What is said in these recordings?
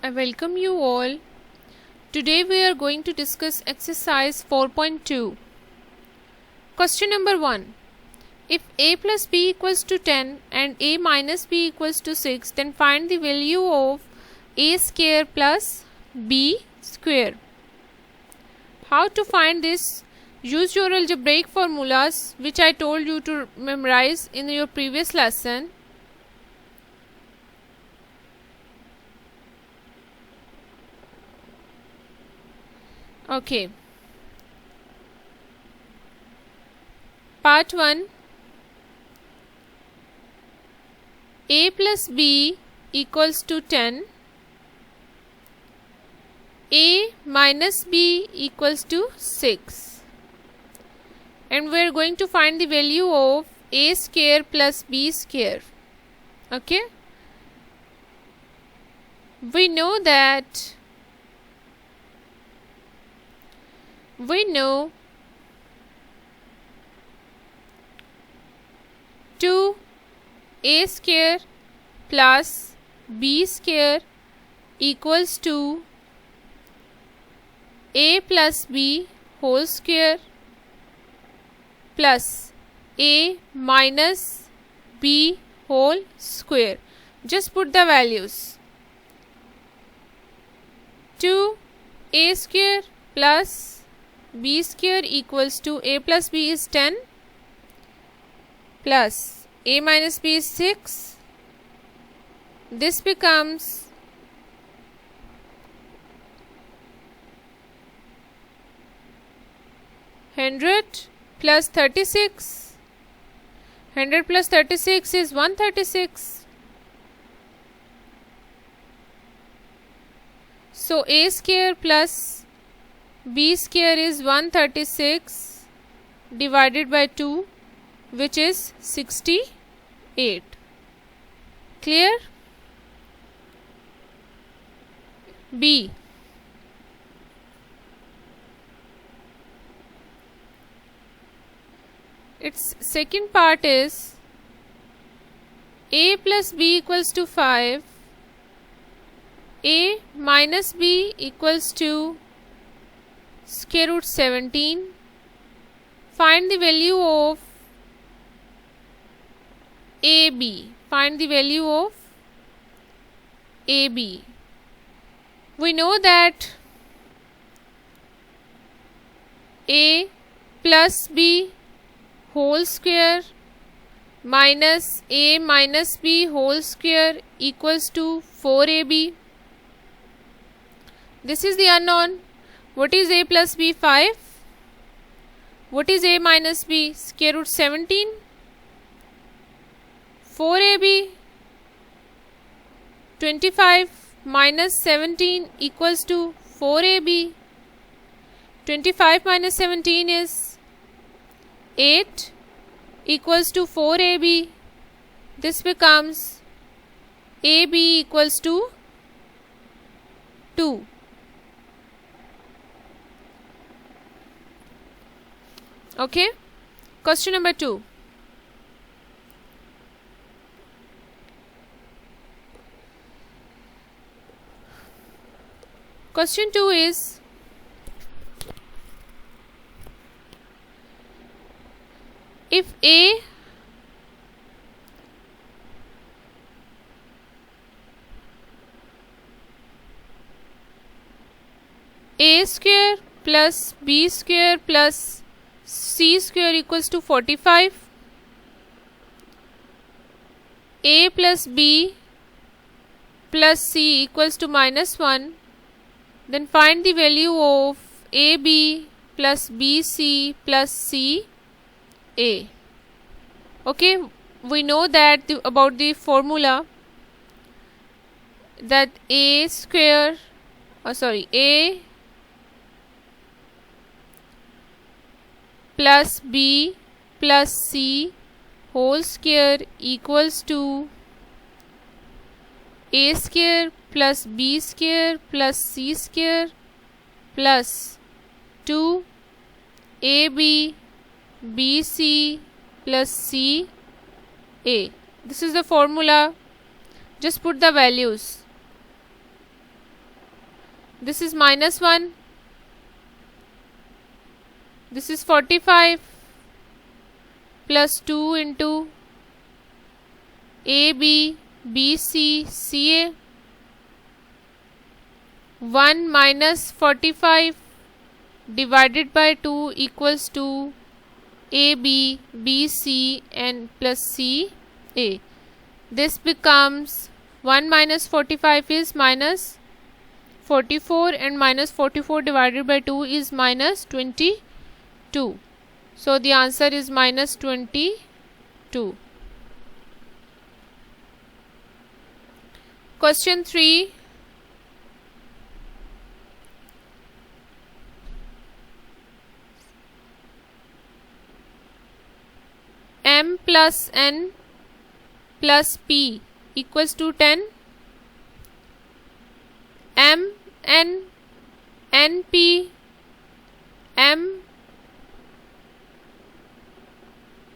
I welcome you all. Today we are going to discuss exercise 4.2. Question number 1. If a plus b equals to 10 and a minus b equals to 6, then find the value of a square plus b square. How to find this? Use your algebraic formulas which I told you to memorize in your previous lesson. Okay. Part 1. A plus b equals to 10. A minus b equals to 6. And we are going to find the value of a square plus b square. Okay. We know 2a square plus b square equals to a plus b whole square plus a minus b whole square. Just put the values. 2a square plus b square equals to a plus b is 10 plus a minus b is 6. This becomes 100 plus 36. 100 plus 36 is 136. So a square plus b square is 136 divided by 2, which is 68. Clear? B. Its second part is a plus b equals to 5. A minus b equals to square root 17. Find the value of AB. Find the value of AB. We know that a plus b whole square minus a minus b whole square equals to 4ab. This is the unknown. What is a plus b? 5. What is a minus b? Square root 17. 4ab. 25 minus 17 equals to 4ab. 25 minus 17 is 8 equals to 4ab. This becomes ab equals to 2. Okay. Question number 2. Question 2 is if a square plus b square plus c square equals to 45, a plus b plus c equals to minus 1, then find the value of ab plus bc plus ca. Okay, we know that about the formula that a plus b plus c whole square equals to a square plus b square plus c square plus 2ab bc plus ca. This is the formula. Just put the values. This is minus 1. This is 45 plus 2 into AB, BC, CA. 1 minus 45 divided by 2 equals to AB, BC and plus CA. This becomes 1 minus 45 is minus 44 and minus 44 divided by 2 is minus 22. So the answer is minus 22. Question 3. M plus N plus P equals to 10. M, N, N, P, M,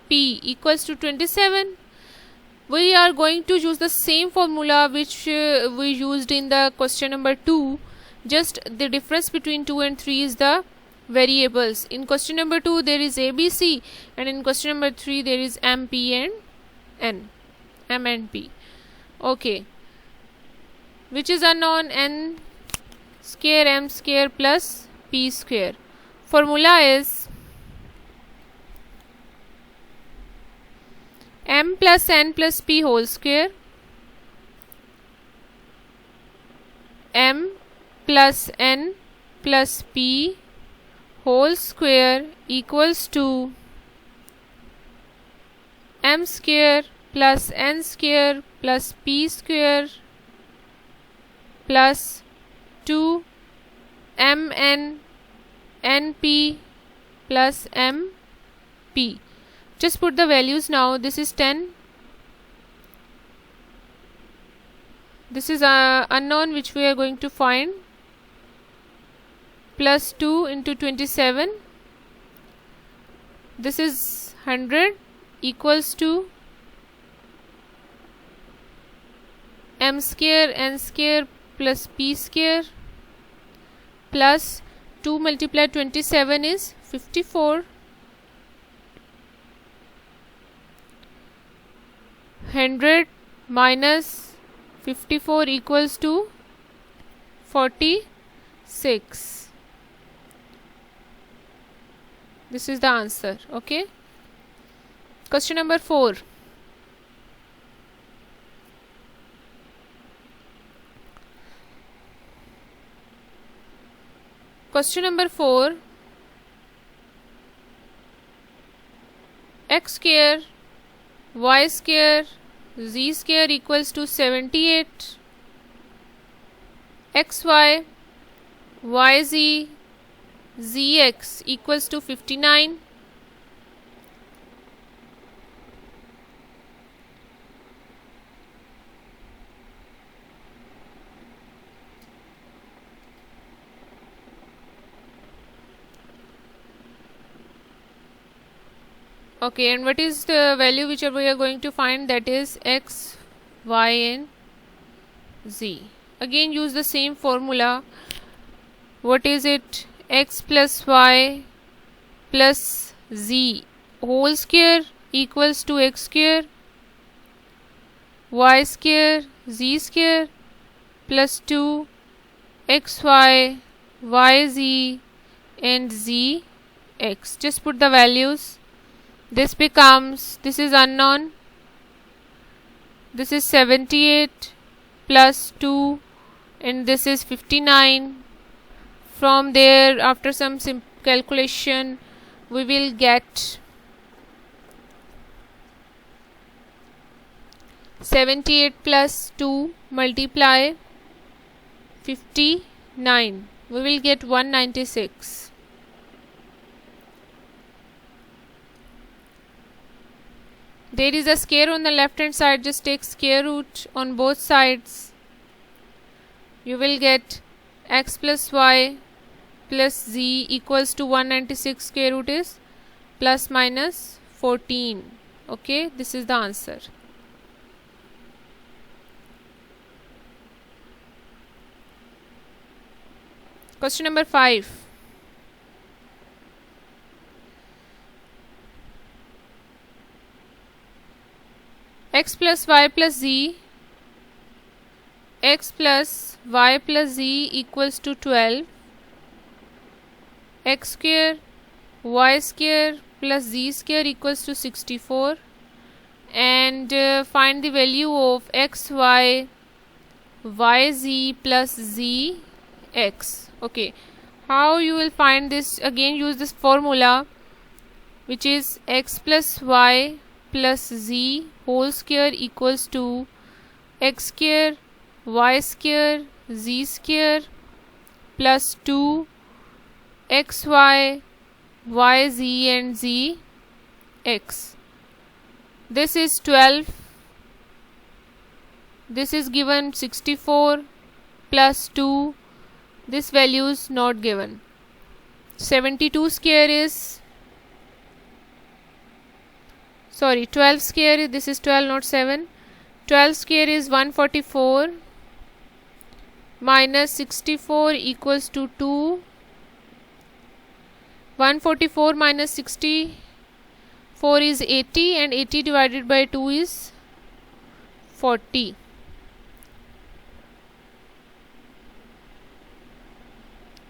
P equals to 27. We are going to use the same formula which we used in the question number 2. Just the difference between 2 and 3 is the variables. In question number 2 there is ABC, and in question number 3 there is M, P and N. M and P. Okay. Which is unknown? N square M square plus P square. Formula is M plus N plus P whole square. M plus N plus P whole square equals to M square plus N square plus P square plus 2 MN NP plus MP. Just put the values now. This is 10. This is unknown which we are going to find. Plus 2 into 27. This is 100 equals to M square N square plus P square plus 2 multiplied 27 is 54. 100 minus 54 equals to 46. This is the answer. Okay. Question number 4. Question number 4. X square y square z square equals to 78. xy yz zx equals to 59. Okay, and what is the value which we are going to find? That is x, y and z. Again use the same formula. What is it? X plus y plus z whole square equals to x square, y square, z square plus 2 xy, yz and zx. Just put the values. This becomes, this is unknown, this is 78 plus 2 and this is 59. From there, after some calculation, we will get 78 plus 2 multiply 59. We will get 196. There is a square on the left hand side. Just take square root on both sides. You will get x plus y plus z equals to 196. Square root is plus minus 14. Okay, this is the answer. Question number 5. X plus y plus z, x plus y plus z equals to 12. X square y square plus z square equals to 64. And find the value of x, y, y, z plus z, x. Okay, how you will find this? Again, use this formula, which is x plus y plus z whole square equals to x square y square z square plus 2 x, y, y, z and z, x. This is 12. This is given 64 plus 2. This value is not given. 72 square is, sorry, 12 square, this is 12 not 7. 12 square is 144 minus 64 equals to 2. 144 minus 64 is 80 and 80 divided by 2 is 40.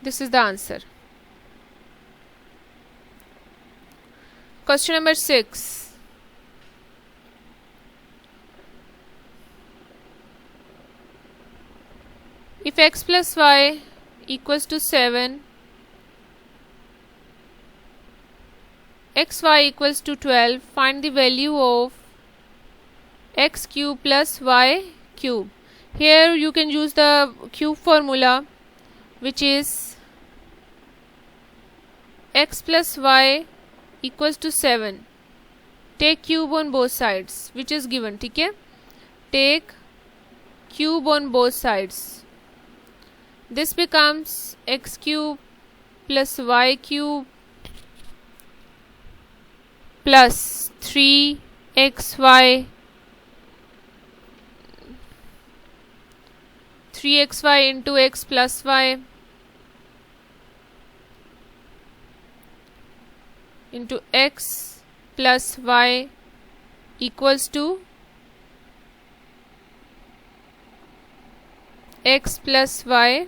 This is the answer. Question number 6. If x plus y equals to 7, xy equals to 12, find the value of x cube plus y cube. Here you can use the cube formula, which is x plus y equals to 7. Take cube on both sides, which is given. Okay? Take cube on both sides. This becomes x cube plus y cube plus 3xy 3xy into x plus y into x plus y equals to x plus y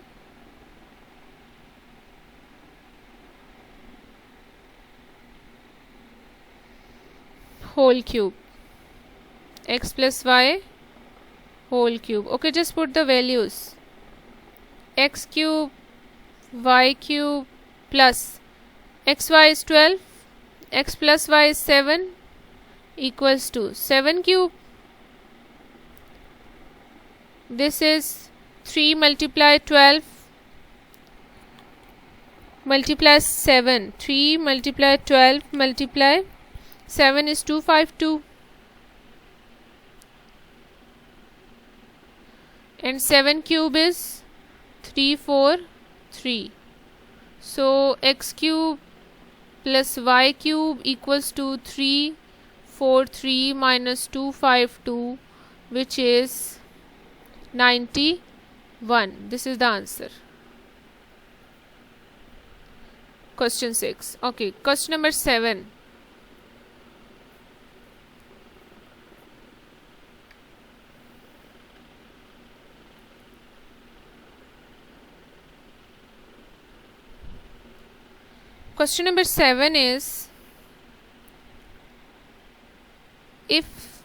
whole cube. X plus y whole cube. Okay, just put the values. X cube y cube plus xy is 12, x plus y is 7 equals to 7 cube. This is 3 multiply 12 multiply 7. 3 multiply 12 multiply 7 is 252. And 7 cube is 343. So x cube plus y cube equals to 343 minus 252, which is 91. This is the answer. Question 6. Okay, question number 7. Question number 7 is, if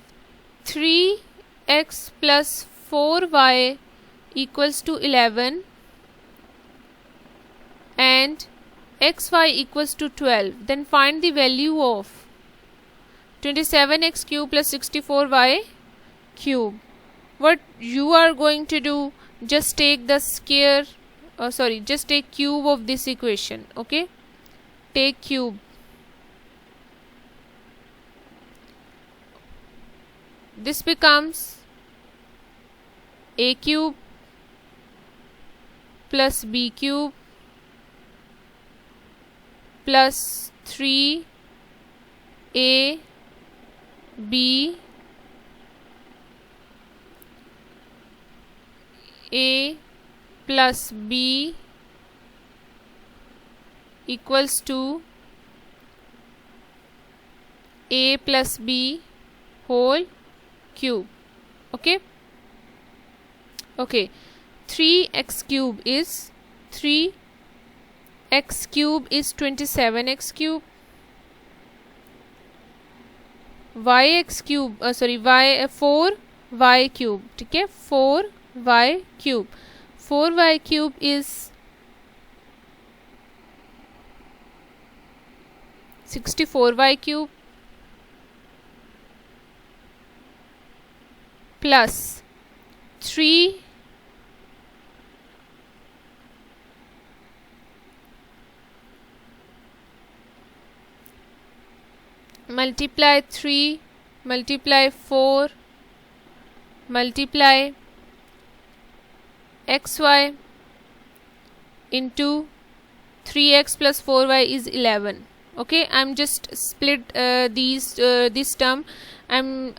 3x plus 4y equals to 11 and xy equals to 12, then find the value of 27x cube plus 64y cube. What you are going to do, just take the square, just take cube of this equation. Okay, take cube. This becomes a cube plus b cube plus 3a b a plus b equals to a plus b whole cube. Okay, 3x cube is 27x cube, yx cube 4y cube. ठीक है, 4y cube. 4y cube is 64y cube plus 3 multiply 3 multiply 4 multiply xy into 3x plus 4y is 11. Okay, I'm just split this term. I'm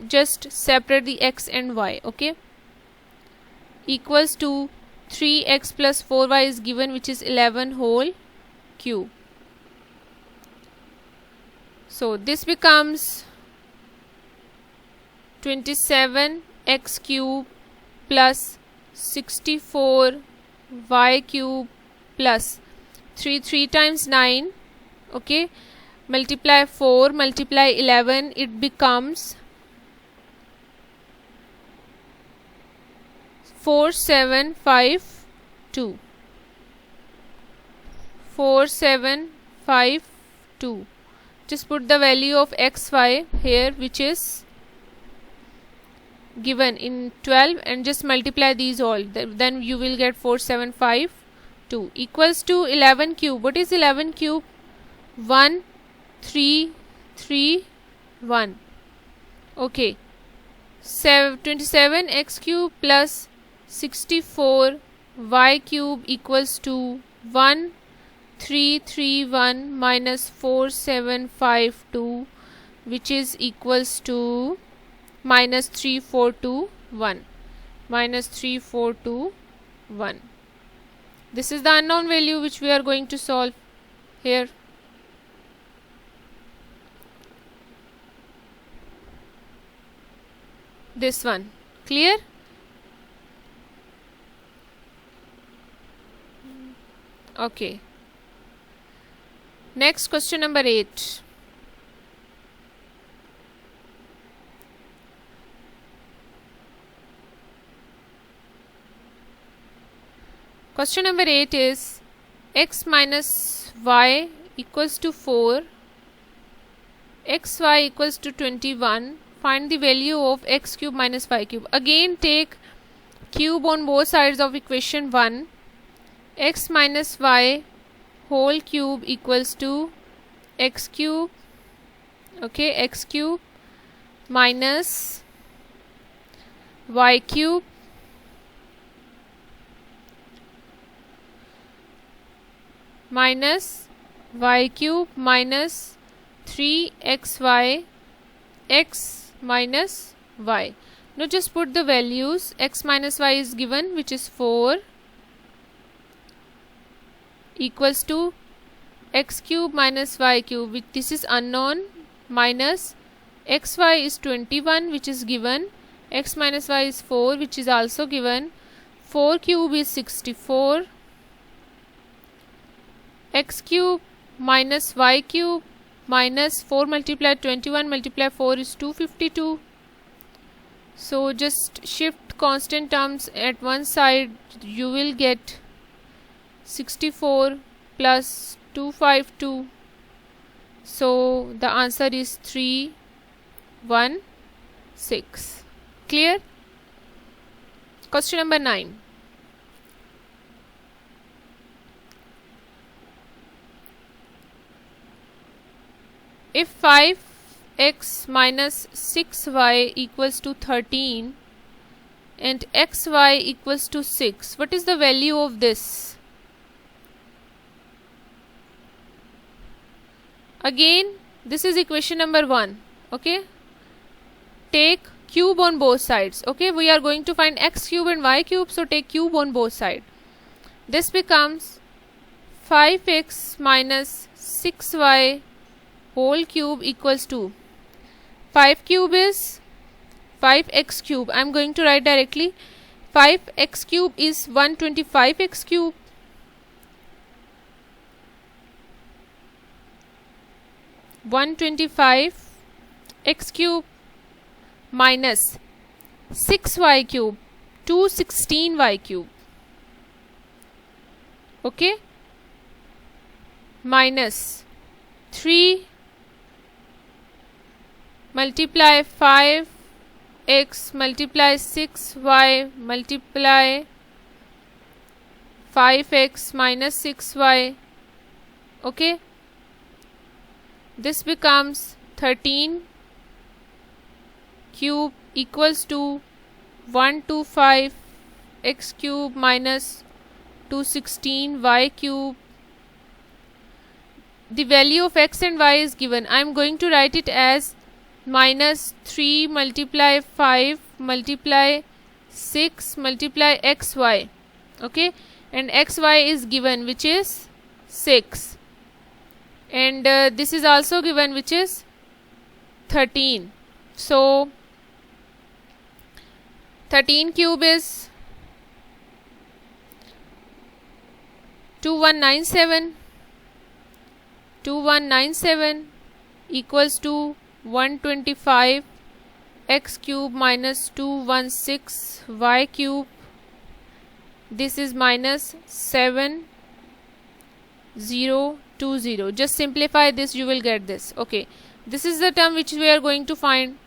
just separate the x and y. Okay, equals to 3x plus 4y is given, which is 11 whole cube. So this becomes 27x cube plus 64y cube plus 3 times 9. Okay, multiply 4 multiply 11, it becomes 4752. 4752. Just put the value of xy here, which is given in 12, and just multiply these all. Then you will get 4752 equals to 11 cube. What is 11 cube? 1 3 3 1. Okay, 27x cube plus 64y cube equals to 1331 minus 4752, which is equals to minus 3421. Minus 3421. This is the unknown value which we are going to solve here. This one. Clear? Okay. Next, question number 8. Question number 8 is x minus y equals to 4, xy equals to 21. Find the value of x cube minus y cube. Again, take cube on both sides of equation 1. X minus y whole cube equals to x cube. Okay, x cube minus y cube minus y cube minus 3xy x minus y. Now just put the values. X minus y is given, which is 4, equals to x cube minus y cube, which this is unknown, minus xy is 21, which is given, x minus y is 4, which is also given, 4 cube is 64, x cube minus y cube minus 4 multiplied 21 multiplied 4 is 252. So just shift constant terms at one side, you will get 64 plus 252. So the answer is 316. Clear? Question number 9. If 5x minus 6y equals to 13 and xy equals to 6, what is the value of this? Again, this is equation number 1. Okay, take cube on both sides. Okay, we are going to find x cube and y cube, so take cube on both sides. This becomes 5x minus 6y whole cube equals to 5 cube is 5x cube. I am going to write directly. 5x cube is 125x cube. x cube minus 6y cube 216y cube. Okay, minus 3 multiply 5x multiply 6y multiply 5x minus 6y. Okay, this becomes 13 cube equals to 125 x cube minus 216 y cube. The value of x and y is given. I am going to write it as minus 3 multiply 5 multiply 6 multiply xy. Okay, and xy is given, which is 6, and this is also given, which is 13. So 13 cube is 2197 equals to 125 x cube minus 216 y cube. This is minus 7020. Just simplify this, you will get this. Okay, this is the term which we are going to find.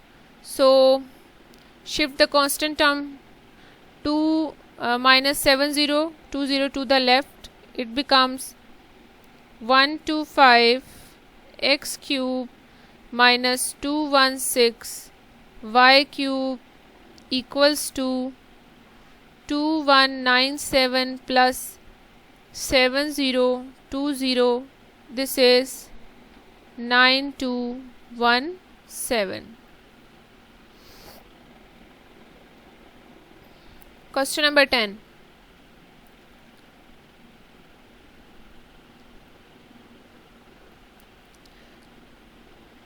So shift the constant term to minus 7020 to the left. It becomes 125 x cube minus 216 y cube equals to 2197 plus 7020. This is 9217. Question number 10.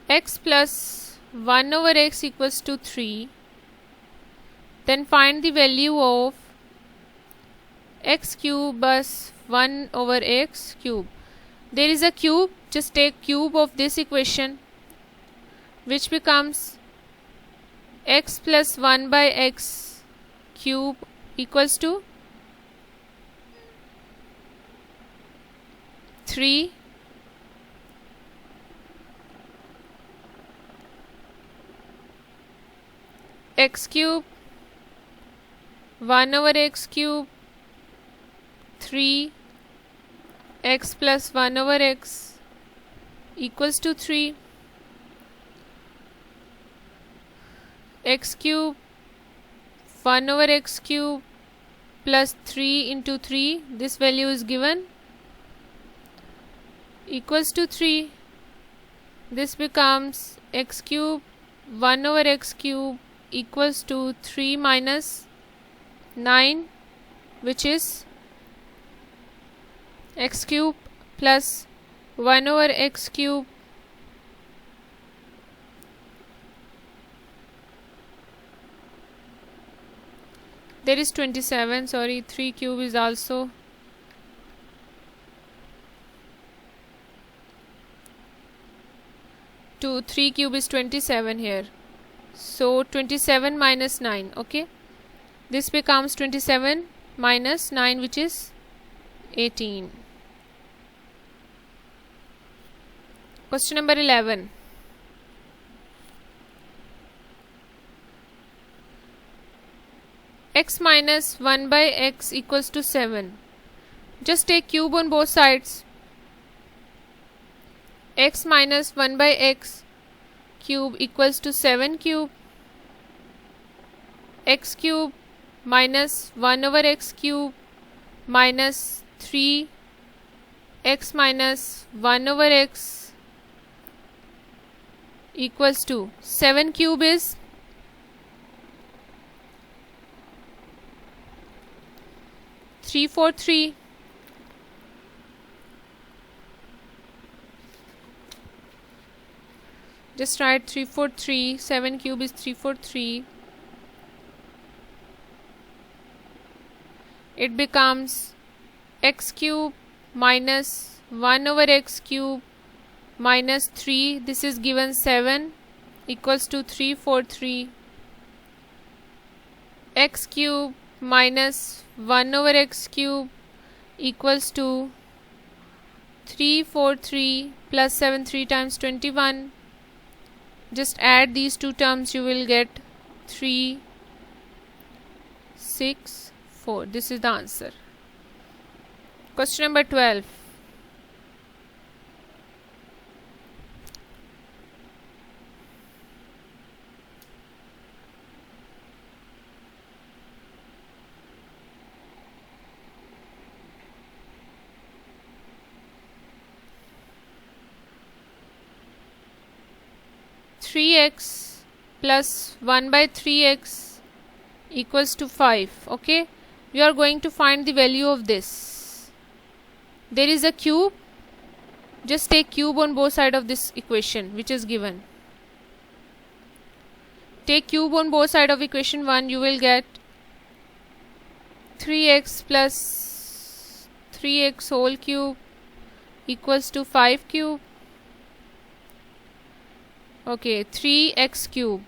X plus 1 over x equals to 3. Then find the value of x cube plus 1 over x cube. There is a cube, just take cube of this equation, which becomes x plus 1 by x cube equals to 3. X cube 1 over x cube 3 x plus 1 over x equals to 3. X cube 1 over x cube plus 3 into 3, this value is given, equals to 3. This becomes x cube 1 over x cube equals to 3 minus 9, which is x cube plus 1 over x cube there is 27, sorry, 3 cube is also 3 cube is 27 here. So 27 minus 9, okay, this becomes 27 minus 9, which is 18. Question number 11. X minus 1 by x equals to 7. Just take cube on both sides. X minus 1 by x cube equals to 7 cube. X cube minus 1 over x cube minus 3 x minus 1 over x equals to 7 cube is 343. Just write 343. 7 cube is 343. It becomes x cube minus 1 over x cube minus 3. This is given 7 equals to 343. X cube minus 1 over x cube equals to 343 plus 7, 3 times 21. Just add these two terms, you will get 3, 6, 4. This is the answer. Question number 12. Three x plus 1 by 3x equals to 5. Okay, you are going to find the value of this. There is a cube. Just take cube on both sides of this equation which is given. Take cube on both sides of equation 1. You will get 3x plus 3x whole cube equals to 5 cube. Okay, 3x cube.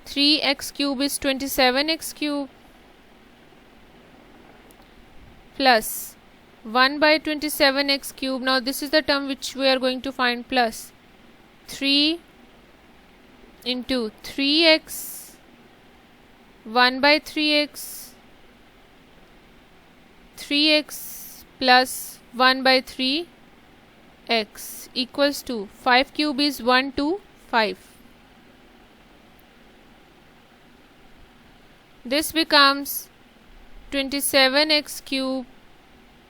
3x cube is 27x cube plus 1 by 27x cube. Now this is the term which we are going to find, plus 3 into 3x 1 by 3x 3x plus 1 by 3x equals to 5 cube is 1 to 5. This becomes 27x cube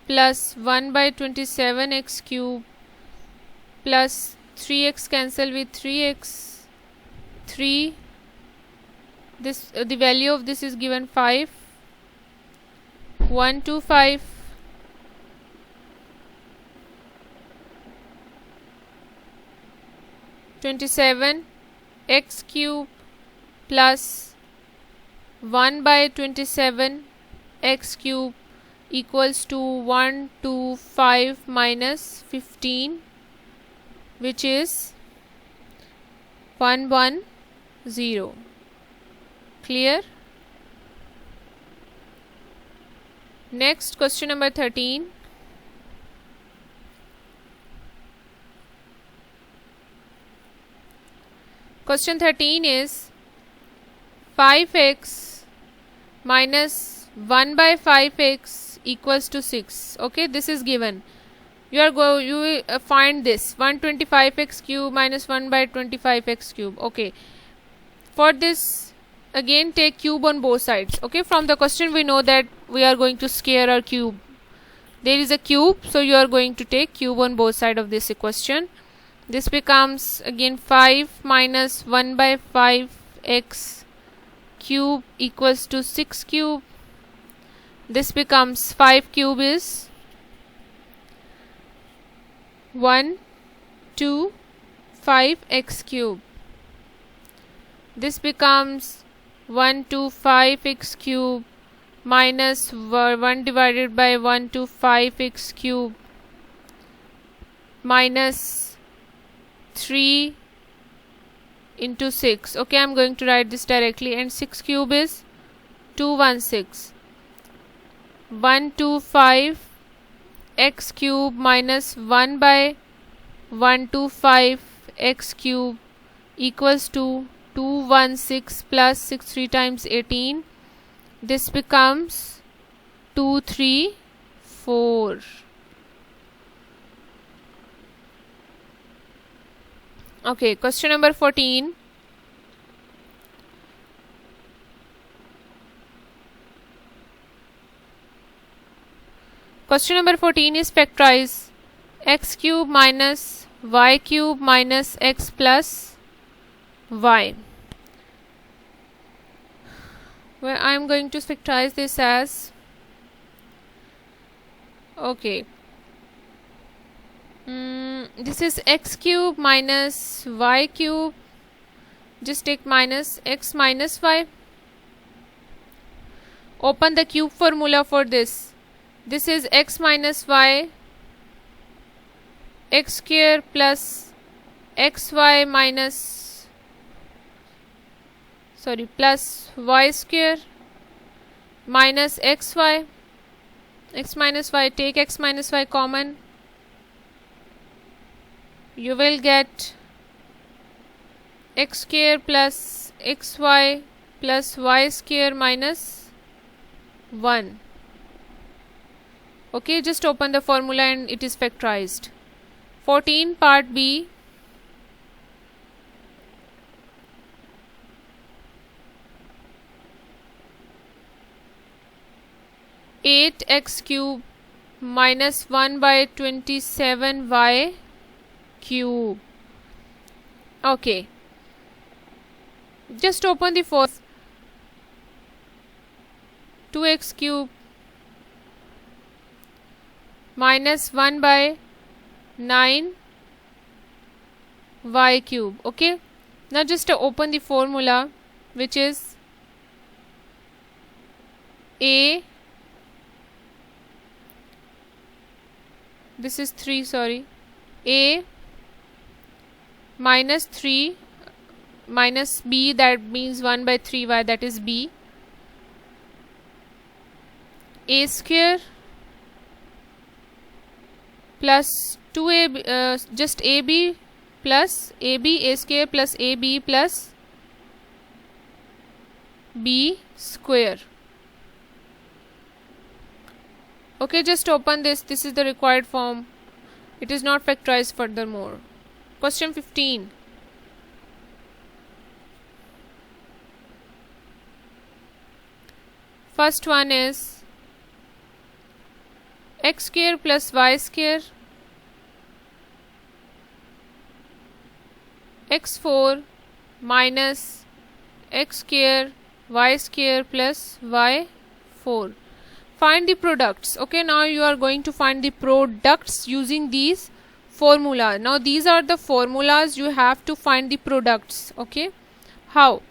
plus 1 by 27x cube plus 3x cancel with 3x, 3. This the value of this is given 5, 1 to 5. Twenty-seven x cube plus 1 by 27 x cube equals to 1 to 5 minus 15, which is 110. Clear? Next, question number 13. Question 13 is 5x minus 1 by 5x equals to 6. Okay, this is given. You will find this 125x cube minus 1 by 25x cube. Okay, for this again take cube on both sides. Okay, from the question we know that we are going to square our cube. There is a cube, so you are going to take cube on both sides of this equation. This becomes again 5 minus 1 by 5x cube equals to 6 cube. This becomes 5 cube is 1 2 5x cube. This becomes 1 to 5x cube minus 1 divided by 1 to 5x cube minus 3 into 6. Okay, I'm going to write this directly, and 6 cube is 216. 1 to 5 x cube minus 1 by 1 to 5 x cube equals to 216 plus 6 3 times 18. This becomes 234. Okay, question number 14. Question number 14 is factorize x cube minus y cube minus x plus y. Well, I am going to factorize this as, okay, This is x cube minus y cube. Just take minus x minus y. Open the cube formula for this. This is x minus y, x square plus xy minus, plus y square minus xy. X minus y, take x minus y common. You will get x square plus xy plus y square minus 1. Okay, just open the formula and it is factorized. 14 part B. Eight x cube minus 1 by 27 y cube. Okay, just open the fourth. 2x cube minus 1 by 9 y cube. Okay, now just open the formula, which is a, this is 3, a minus 3 minus b, that means 1 by 3y, that is b, a square plus 2a, just ab plus ab, a square plus ab plus b square. Okay, just open this. This is the required form. It is not factorized furthermore. Question 15. First one is x square plus y square x4 minus x square y square plus y4. Find the products. Okay, now you are going to find the products using these formula. Now these are the formulas, you have to find the products. Okay, how?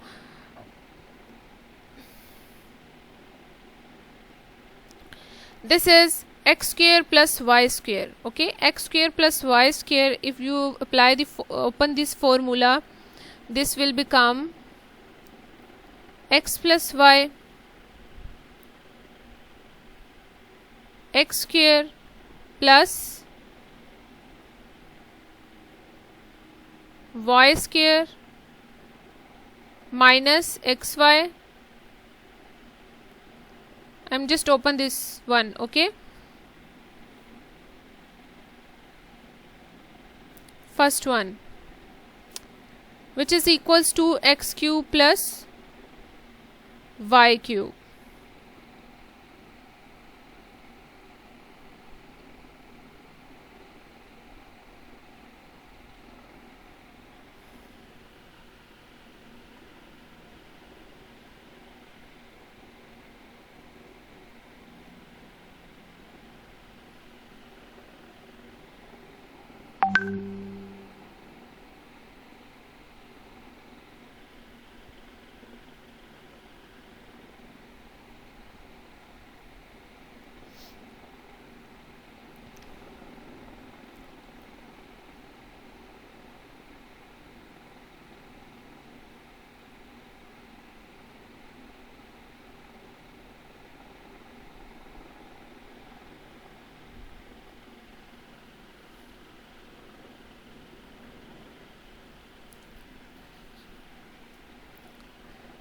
This is x square plus y square. Okay, x square plus y square, if you apply the open this formula, this will become x plus y x square plus y square minus xy. I'm just open this one. Okay, first one, which is equals to x cube plus y cube.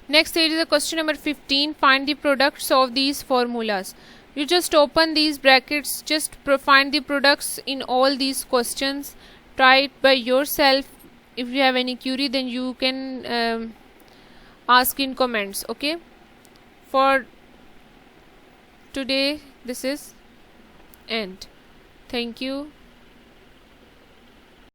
Next, there is a question number 15. Find the products of these formulas. You just open these brackets, just find the products in all these questions. Try it by yourself. If you have any query, then you can ask in comments. Okay, for today this is end. Thank you.